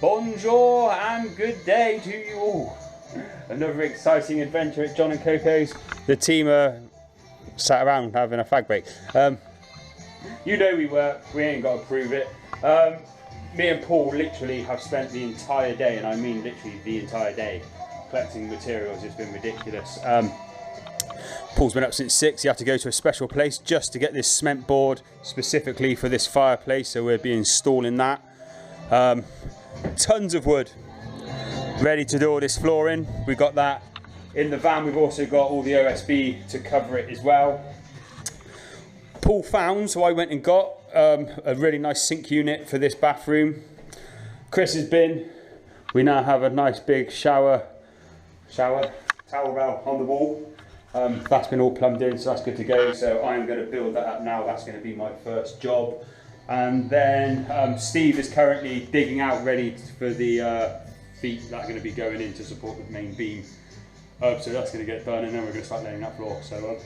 Bonjour and good day to you all. Another exciting adventure at John and Coco's. The team are sat around having a fag break. You know we work, we ain't got to prove it. Me and Paul literally have spent the entire day, and I mean literally the entire day, collecting materials. It's been ridiculous. Paul's been up since 6. He had to go to a special place just to get this cement board specifically for this fireplace, so we'll be installing that. Tons of wood ready to do all this flooring. We've got that in the van. We've also got all the OSB to cover it as well. Paul found, so I went and got a really nice sink unit for this bathroom. Chris has been. We now have a nice big towel rail on the wall. That's been all plumbed in, so that's good to go. So I'm going to build that up now. That's going to be my first job. And then Steve is currently digging out ready for the feet that are going to be going in to support the main beam. So that's going to get done, and then we're going to start laying that floor. So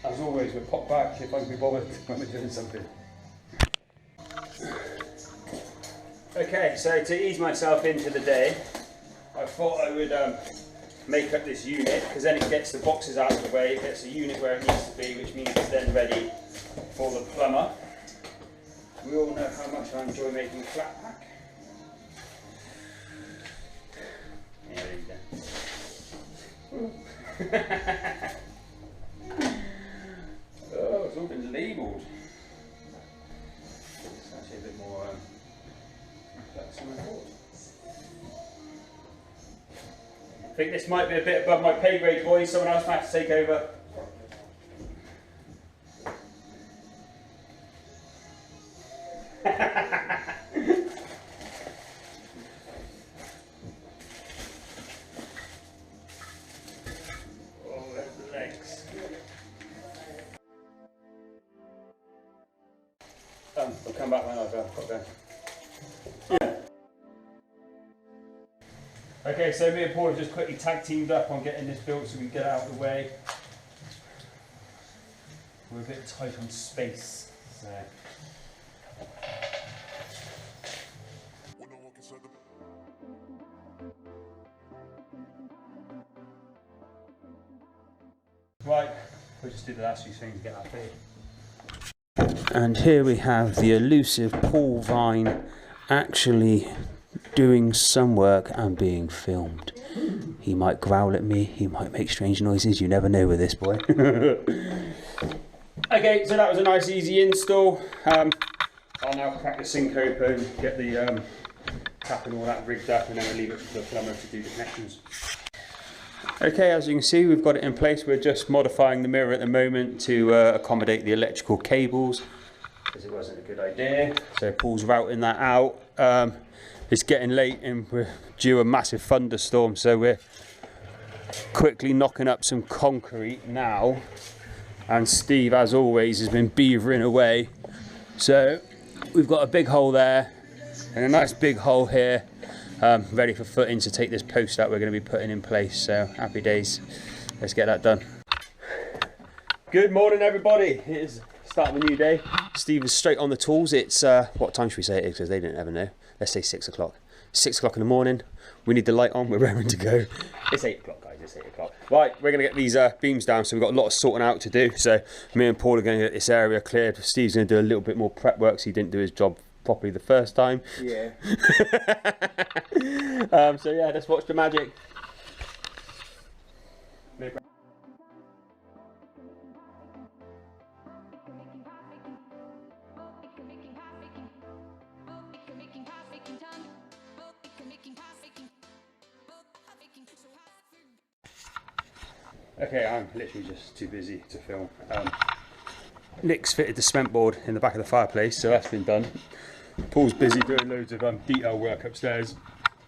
as always, we'll pop back if I can be bothered when we're doing something. Okay, so to ease myself into the day, I thought I would make up this unit, because then it gets the boxes out of the way, it gets the unit where it needs to be, which means it's then ready for the plumber. We all know how much I enjoy making a flat pack. Yeah, there you go. Oh, it's all been labelled. It's actually a bit more complex than I thought. I think this might be a bit above my pay grade, boys. Someone else might have to take over. Oh, there's the legs. I'll come back when I've got going. Yeah. Okay, so me and Paul have just quickly tag teamed up on getting this built so we can get out of the way. We're a bit tight on space, so. Right, we'll just do the last few things to get that big. And here we have the elusive Paul Vine actually doing some work and being filmed. He might growl at me, he might make strange noises, you never know with this boy. Okay, so that was a nice easy install. I'll now crack the sink open, get the tap and all that rigged up, and then I'll leave it for the plumber to do the connections. Okay, as you can see, we've got it in place. We're just modifying the mirror at the moment to accommodate the electrical cables, because it wasn't a good idea. So Paul's routing that out. It's getting late and we're due a massive thunderstorm, so we're quickly knocking up some concrete now. And Steve, as always, has been beavering away. So we've got a big hole there and a nice big hole here, ready for footing to take this post out we're going to be putting in place. So happy days. Let's get that done. Good morning, everybody. It is the start of a new day. Steve is straight on the tools. It's what time should we say it is, because they didn't ever know. Let's say 6 o'clock. 6 o'clock in the morning. We need the light on. We're raring to go. It's 8 o'clock, guys. It's 8 o'clock. Right, we're going to get these beams down. So we've got a lot of sorting out to do. So me and Paul are going to get this area cleared. Steve's going to do a little bit more prep work, so he didn't do his job properly the first time. Yeah. So yeah, let's watch the magic. Okay, I'm literally just too busy to film. Nick's fitted the cement board in the back of the fireplace, so that's been done. Paul's busy doing loads of detail work upstairs.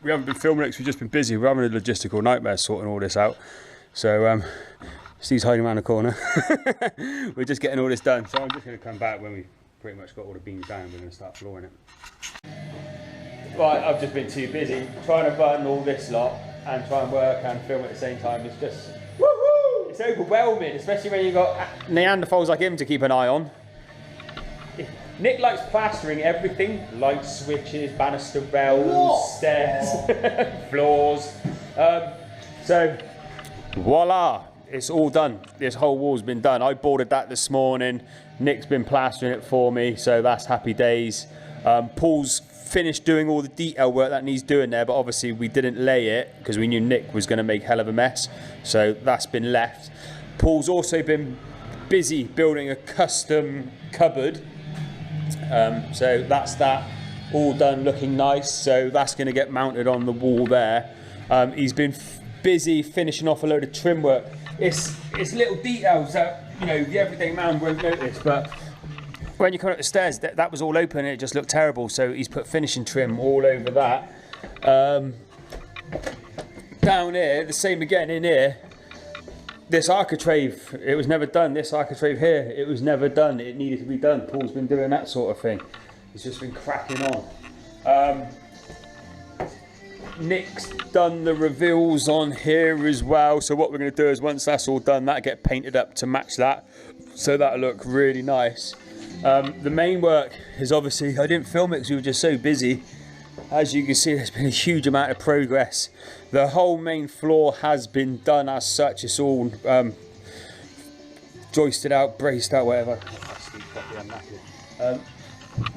We haven't been filming it because we've just been busy. We're having a logistical nightmare sorting all this out. So Steve's hiding around the corner. We're just getting all this done. So I'm just going to come back when we pretty much got all the beams down. We're going to start flooring it. Right, I've just been too busy trying to button all this lot and try and work and film at the same time. It's just, woohoo! It's overwhelming, especially when you've got Neanderthals like him to keep an eye on. Nick likes plastering everything, light switches, banister rails, stairs, floors. So voila, it's all done. This whole wall's been done. I boarded that this morning. Nick's been plastering it for me, so that's happy days. Paul's finished doing all the detail work that needs doing there, but obviously we didn't lay it because we knew Nick was going to make hell of a mess, so that's been left. Paul's also been busy building a custom cupboard, so that's that all done, looking nice. So that's going to get mounted on the wall there. He's been busy finishing off a load of trim work. It's little details that, you know, the everyday man won't notice, but when you come up the stairs, that was all open and it just looked terrible. So he's put finishing trim all over that. Down here, the same again in here. This architrave, it was never done. This architrave here, it was never done. It needed to be done. Paul's been doing that sort of thing. He's just been cracking on. Nick's done the reveals on here as well. So what we're going to do is once that's all done, that'll get painted up to match that. So that'll look really nice. The main work is obviously, I didn't film it because we were just so busy. As you can see, there's been a huge amount of progress. The whole main floor has been done as such. It's all joisted out, braced out, whatever.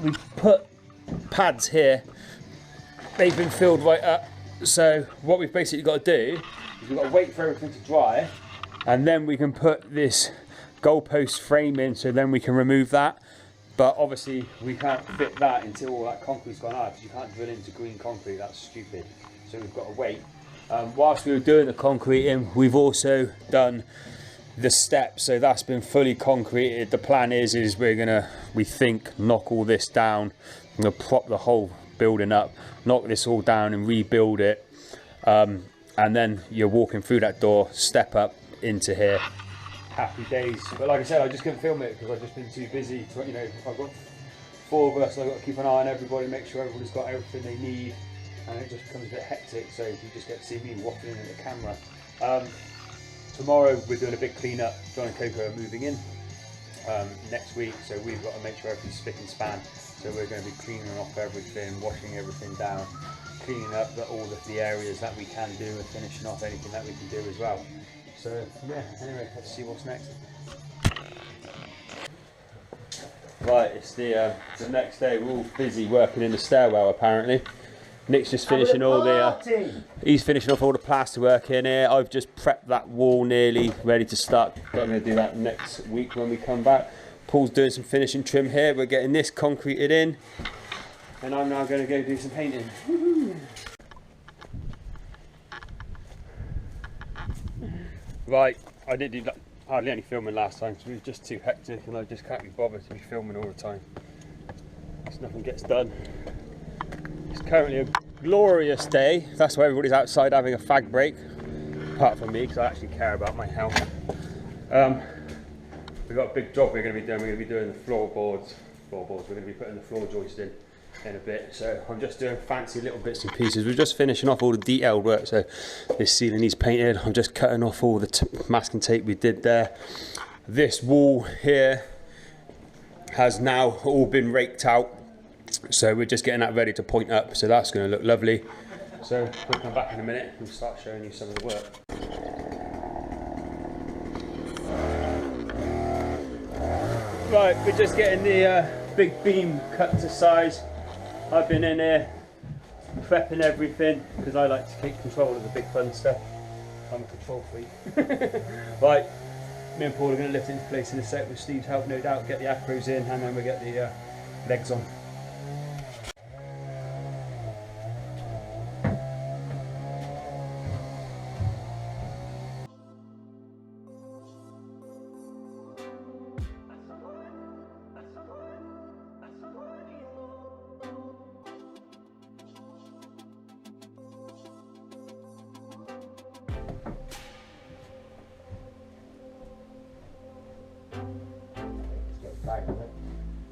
We put pads here. They've been filled right up. So what we've basically got to do is we've got to wait for everything to dry, and then we can put this goalpost frame in, so then we can remove that. But obviously we can't fit that until all that concrete's gone out, because you can't drill into green concrete, that's stupid. So we've got to wait. Whilst we were doing the concreting, we've also done the steps, so that's been fully concreted. The plan is we're gonna, we think, knock all this down. I'm gonna prop the whole building up, knock this all down and rebuild it. And then you're walking through that door, step up into here. Happy days. But like I said, I just couldn't film it because I've just been too busy to, you know, I've got 4 of us, I've got to keep an eye on everybody, make sure everybody's got everything they need, and it just becomes a bit hectic, so you just get to see me waffling in the camera. Tomorrow we're doing a big clean up. John and Coco are moving in next week, so we've got to make sure everything's spick and span. So we're going to be cleaning off everything, washing everything down, cleaning up all of the areas that we can do, and finishing off anything that we can do as well. So yeah, anyway, let's see what's next. Right, it's the next day. We're all busy working in the stairwell apparently. Nick's just finishing all the, he's finishing off all the plaster work in here. I've just prepped that wall nearly, ready to start. I'm going to do that next week when we come back. Paul's doing some finishing trim here. We're getting this concreted in, and I'm now going to go do some painting. Right, I didn't do hardly any filming last time because we were just too hectic, and I just can't be bothered to be filming all the time. Because nothing gets done. It's currently a glorious day. That's why everybody's outside having a fag break, apart from me, because I actually care about my health. We've got a big job we're going to be doing. We're going to be doing the floorboards. We're going to be putting the floor joist in a bit. So I'm just doing fancy little bits and pieces. We're just finishing off all the detailed work. So this ceiling needs painted. I'm just cutting off all the masking tape we did there. This wall here has now all been raked out. So we're just getting that ready to point up. So that's going to look lovely. So we'll come back in a minute and start showing you some of the work. Right, we're just getting the big beam cut to size. I've been in here prepping everything because I like to take control of the big fun stuff. I'm a control freak. Right, me and Paul are going to lift it into place in a sec with Steve's help, no doubt, get the acros in, and then we'll get the legs on.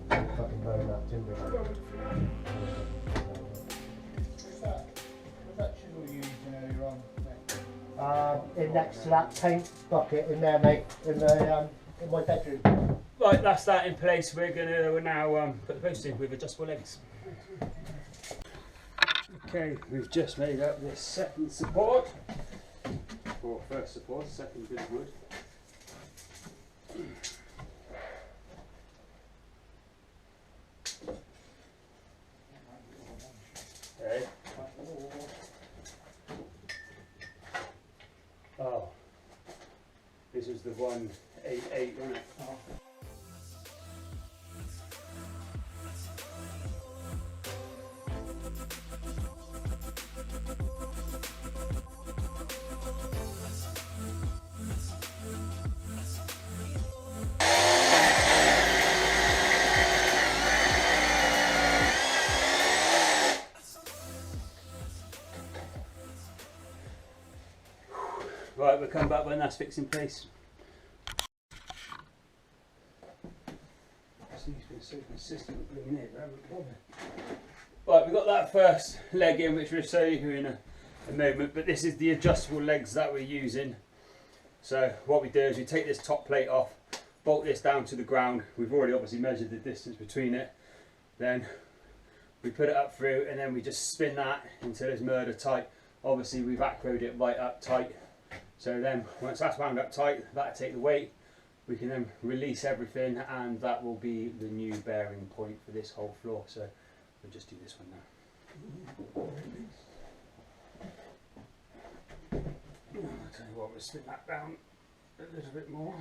Fucking burning that timber. Was that chisel you used earlier on? In next to that paint bucket in there, mate, in my bedroom. Right, that's that in place. We're now put the post in with adjustable legs. Okay, we've just made up this second support, or first support, second bit of wood. Okay. Oh, this was the 188, wasn't it? Oh. Right, we'll come back when that's fixed in place. He's been so consistent with bringing it, right, we've got that first leg in, which we'll show you in a moment, but this is the adjustable legs that we're using. So what we do is we take this top plate off, bolt this down to the ground. We've already obviously measured the distance between it. Then we put it up through, and then we just spin that until it's murder tight. Obviously we've acroed it right up tight. So then once that's wound up tight, that'll take the weight. We can then release everything, and that will be the new bearing point for this whole floor. So we'll just do this one now. I'll tell you what, we'll spin that down a little bit more.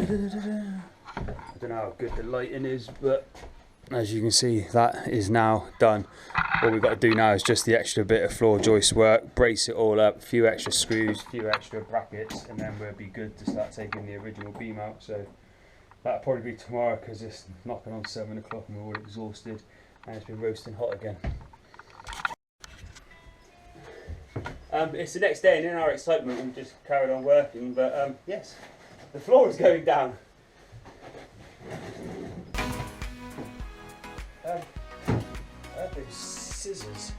I don't know how good the lighting is, but as you can see, that is now done. What we've got to do now is just the extra bit of floor joist work, brace it all up, a few extra screws, a few extra brackets, and then we'll be good to start taking the original beam out. So that'll probably be tomorrow, because it's knocking on 7 o'clock and we're all exhausted, and it's been roasting hot again. It's the next day, and in our excitement we've just carried on working, but yes, the floor is going down. I have those scissors.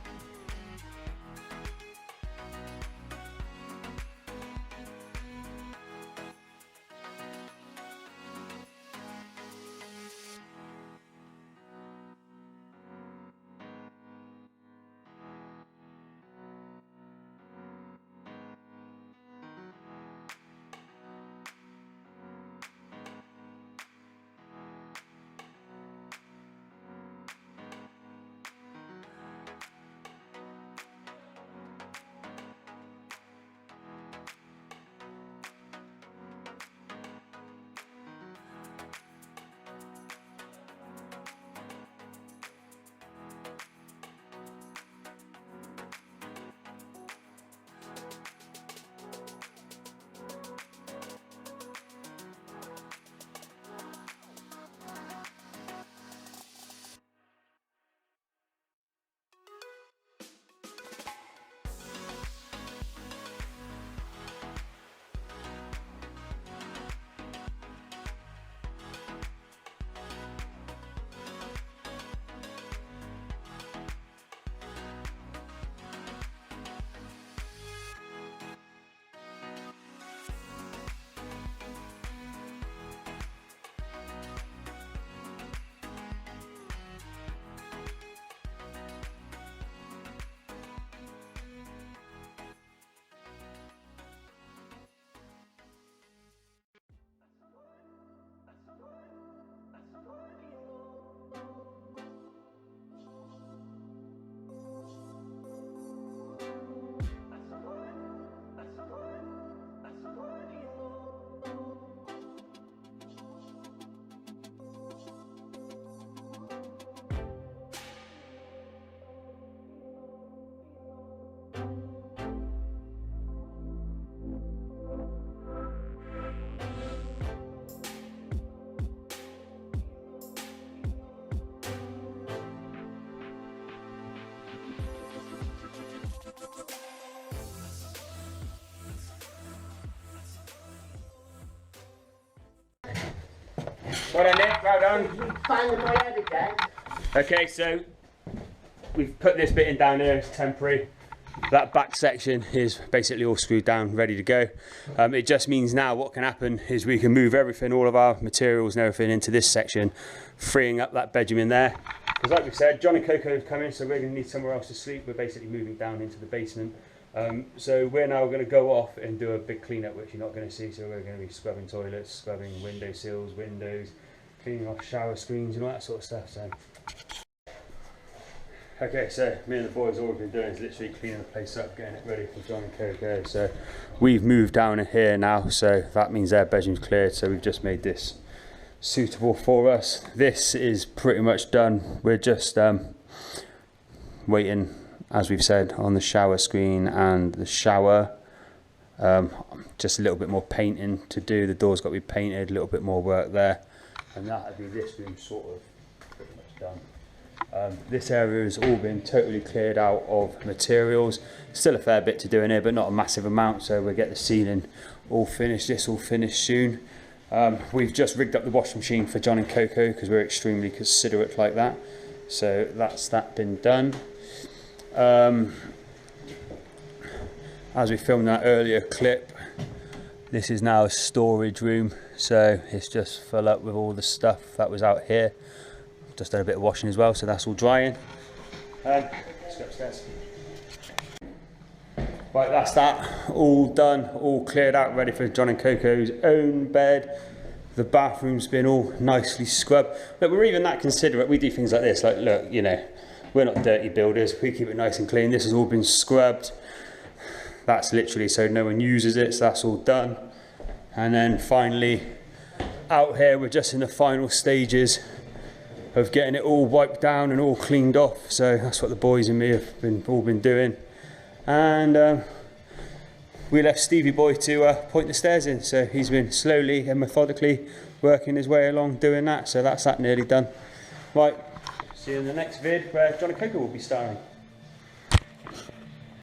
Well done, Nick, well done. Find the boy out again. Okay, so we've put this bit in down here, it's temporary. That back section is basically all screwed down, ready to go. It just means now what can happen is we can move everything, all of our materials and everything into this section, freeing up that bedroom in there. Because like we said, John and Coco have come in, so we're going to need somewhere else to sleep. We're basically moving down into the basement. So we're now going to go off and do a big clean up, which you're not going to see. So we're going to be scrubbing toilets, scrubbing window sills, windows, cleaning off shower screens and all that sort of stuff. So okay, so me and the boys, all we've been doing is literally cleaning the place up, getting it ready for John and Coco. So we've moved down here now, so that means their bedroom's cleared. So we've just made this suitable for us. This is pretty much done. We're just waiting, as we've said, on the shower screen and the shower. Just a little bit more painting to do. The door's got to be painted, a little bit more work there. And that'll be this room sort of pretty much done. This area has all been totally cleared out of materials. Still a fair bit to do in here, but not a massive amount, so we'll get the ceiling all finished, this all finished soon. We've just rigged up the washing machine for John and Coco because we're extremely considerate like that. So that's that been done. As we filmed that earlier clip, this is now a storage room, so it's just full up with all the stuff that was out here. Just done a bit of washing as well, so that's all drying. Let's go upstairs. Right, that's that, all done, all cleared out, ready for John and Coco's own bed. The bathroom's been all nicely scrubbed. Look, we're even that considerate, we do things like this, like look, you know, we're not dirty builders, we keep it nice and clean. This has all been scrubbed. That's literally so no one uses it, so that's all done. And then finally, out here, we're just in the final stages of getting it all wiped down and all cleaned off. So that's what the boys and me have all been doing. And we left Stevie Boy to point the stairs in. So he's been slowly and methodically working his way along doing that. So that's that nearly done. Right, see you in the next vid where John and Coco will be starring.